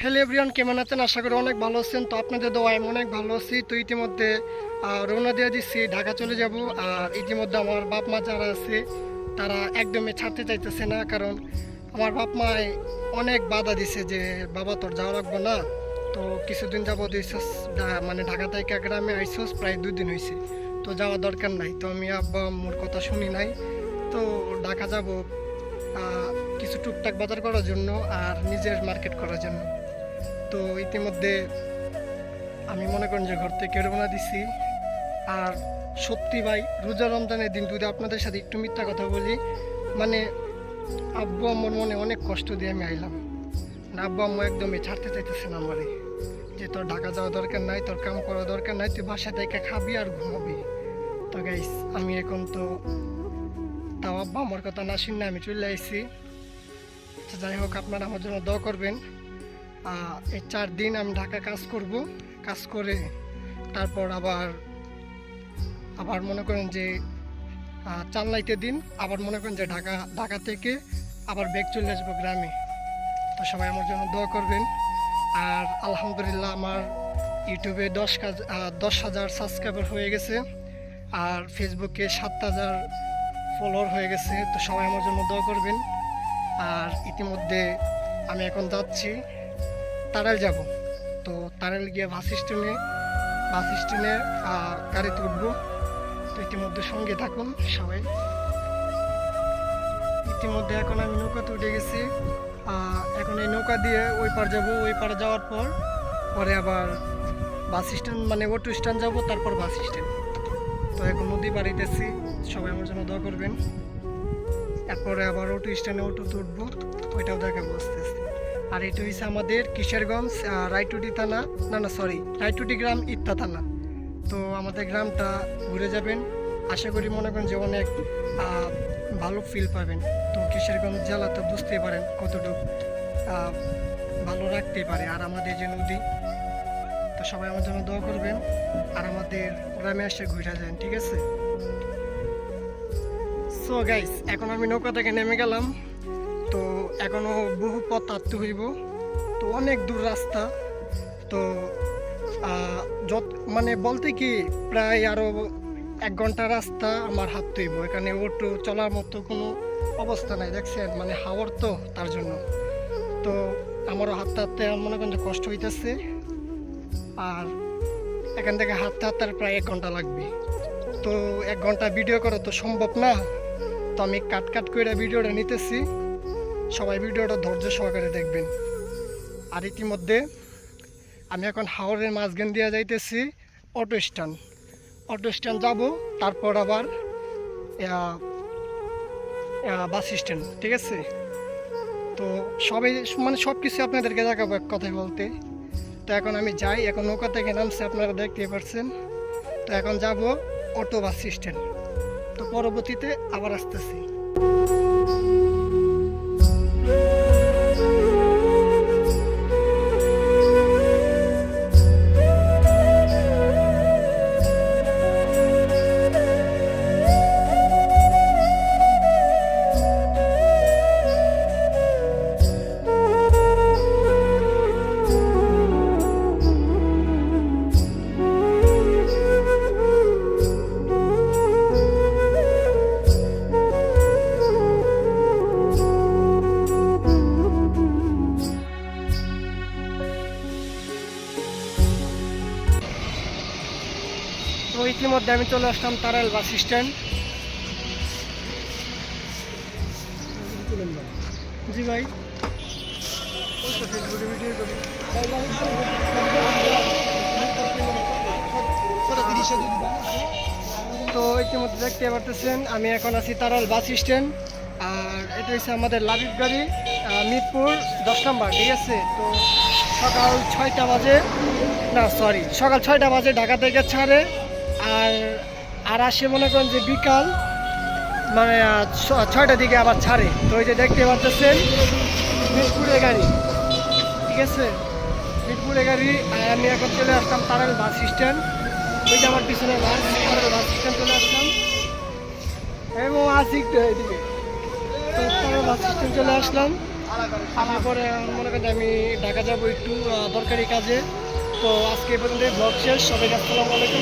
Hello everyone, কেমন আছেন? আশা করি অনেক ভালো আছেন। তো আপনাদের দোয়ায় আমি অনেক ভালো আছি। তো ইতিমধ্যে রওনা দিয়ে দিচ্ছি, ঢাকা চলে যাব। আর ইতিমধ্যে আমার বাপ মা যারা আছে তারা একদমই ছাড়তে চাইতেছে না, কারণ আমার বাপ মায় অনেক বাধা দিছে যে বাবা তোর যাওয়া লাগবে না। তো কিছুদিন যাবো দিয়েছিস, মানে ঢাকা থেকে গ্রামে আইসোস, প্রায় 2 দিন হয়েছে। তো যাওয়ার দরকার নাই। তো আমি আব্বা আম্মুর কথা শুনি নাই। তো ঢাকা যাব কিছু টুকটাক বাজার করার জন্য আর নিজের মার্কেট করার জন্য। তো ইতিমধ্যে আমি মনে করেন যে ঘর থেকে রওনা দিছি। আর সত্যি ভাই, রোজা রমজানের দিন যদি আপনাদের সাথে একটু মিথ্যা কথা বলি, মানে আব্বু আম্মুর মনে অনেক কষ্ট দিয়ে আমি আইলাম। না, আব্বু আম্মু একদমই ছাড়তে চাইতেছে না আমারে, যে তোর ঢাকা যাওয়া দরকার নাই, তোর কাম করা দরকার নাই, তুই বাসা থেকে খাবি আর ঘুমাবি। তো গাইস, আমি এখন তো তাও আব্বা আমার কথা না শুনে আমি চলে আইছি। যাই হোক, আপনারা আমার জন্য দোয়া করবেন। এই 4 দিন আমি ঢাকা কাজ করব। কাজ করে তারপর আবার মনে করেন যে চাল্লাইতে দিন, আবার মনে করেন যে ঢাকা থেকে আবার ব্যাক চলে আসবো গ্রামে। তো সবাই আমার জন্য দোয়া করবেন। আর আলহামদুলিল্লাহ, আমার ইউটিউবে 10,000 সাবস্ক্রাইবার হয়ে গেছে, আর ফেসবুকে 7,000 ফলোয়ার হয়ে গেছে। তো সবাই আমার জন্য দোয়া করবেন। আর ইতিমধ্যে আমি এখন যাচ্ছি, তারাল যাব। তো তারাল গিয়ে বাস স্ট্যান্ডে গাড়িতে উঠবো। তো ইতিমধ্যে সঙ্গে থাকুন সবাই। ইতিমধ্যে এখন আমি নৌকাতে উঠে গেছি। এখন এই নৌকা দিয়ে ওই পার যাবো। ওই পার যাওয়ার পরে আবার বাস স্ট্যান্ড, মানে অটো স্ট্যান্ড যাবো, তারপর বাস স্ট্যান্ড। তো এখন নদী পাড়িতেছি, সবাই আমার জন্য দোয়া করবেন। এরপরে আবার অটো স্ট্যান্ডে অটোতে উঠবো, ওইটাও দেখাবো আস্তে আস্তে। আর এটা হচ্ছে আমাদের কিশোরগঞ্জ রায়টুটি থানা, রায়টুটি গ্রাম, ইত্তা থানা। তো আমাদের গ্রামটা ঘুরে যাবেন, আশা করি মনে করেন যে অনেক ভালো ফিল পাবেন। তো কিশোরগঞ্জ জেলা তো বুঝতে পারেন কতটুকু ভালো রাখতে পারে। আর আমাদের যে নদী, তো সবাই আমার জন্য দোয়া করবেন। আর আমাদের গ্রামে এসে ঘুরে যান, ঠিক আছে? সো গাইস, এখন আমি নৌকা থেকে নেমে গেলাম। তো এখনো বহু পথ হাঁটতে হইব, তো অনেক দূর রাস্তা। তো মানে বলতে কি, প্রায় আরো 1 ঘন্টা রাস্তা আমার হাঁটতে হইব। এখানে অটো চলার মতো কোনো অবস্থা নাই, দেখছেন, মানে হাওয়ার, তো তার জন্য তো আমারও হাঁটতে হাঁটতে মনে করেন যে কষ্ট হইতেছে। আর এখান থেকে হাঁটতে হাঁটতে প্রায় 1 ঘন্টা লাগবে। তো 1 ঘন্টা ভিডিও করা তো সম্ভব না। তো আমি কাট করে ভিডিওটা নিতেছি, সবাই ভিডিওটা ধৈর্য সহকারে দেখবেন। আর ইতিমধ্যে আমি এখন হাওরের মাঝখান দিয়ে যাইতেছি অটো স্ট্যান্ড যাব, তারপর আবার বাস স্ট্যান্ড, ঠিক আছে? তো সবাই, মানে সব কিছু আপনাদেরকে দেখাবো এক কথায় বলতে। তো এখন আমি যাই, এখন নৌকা থেকে নামছে, আপনারা দেখতে পাচ্ছেন। তো এখন যাব অটো বাস স্ট্যান্ড। তো পরবর্তীতে আবার আসতেছি। তো ইতিমধ্যে আমি চলে আসলাম তারাল বাস স্ট্যান্ড। জি ভাই, তো ইতিমধ্যে দেখতে পারতেছেন আমি এখন আছি তারাল বাস স্ট্যান্ড। আর এটা হচ্ছে আমাদের লাবিব গাড়ি, মিরপুর 10 নম্বর, ঠিক আছে? তো সকাল 6টা বাজে ঢাকা থেকে ছাড়ে। আর আসে মনে করেন যে বিকাল, মানে 6টার দিকে আবার ছাড়ে। তো ওই যে দেখতে পাচ্ছেন মিরপুরের গাড়ি, ঠিক আছে? মিরপুরের গাড়ি। আর আমি এখন চলে আসলাম তারাল বাস স্ট্যান্ড। ওই যে আমার পিছনে তারাল বাস স্ট্যান্ড চলে আসলাম, এবং আসি একটু এদিকে। তো তারাল বাস স্ট্যান্ড চলে আসলাম। তারপরে মনে করেন যে আমি ঢাকা যাবো একটু দরকারি কাজে। তো আজকে এই পর্যন্ত ব্লগ শেষ। সবাইকে আসসালামু আলাইকুম।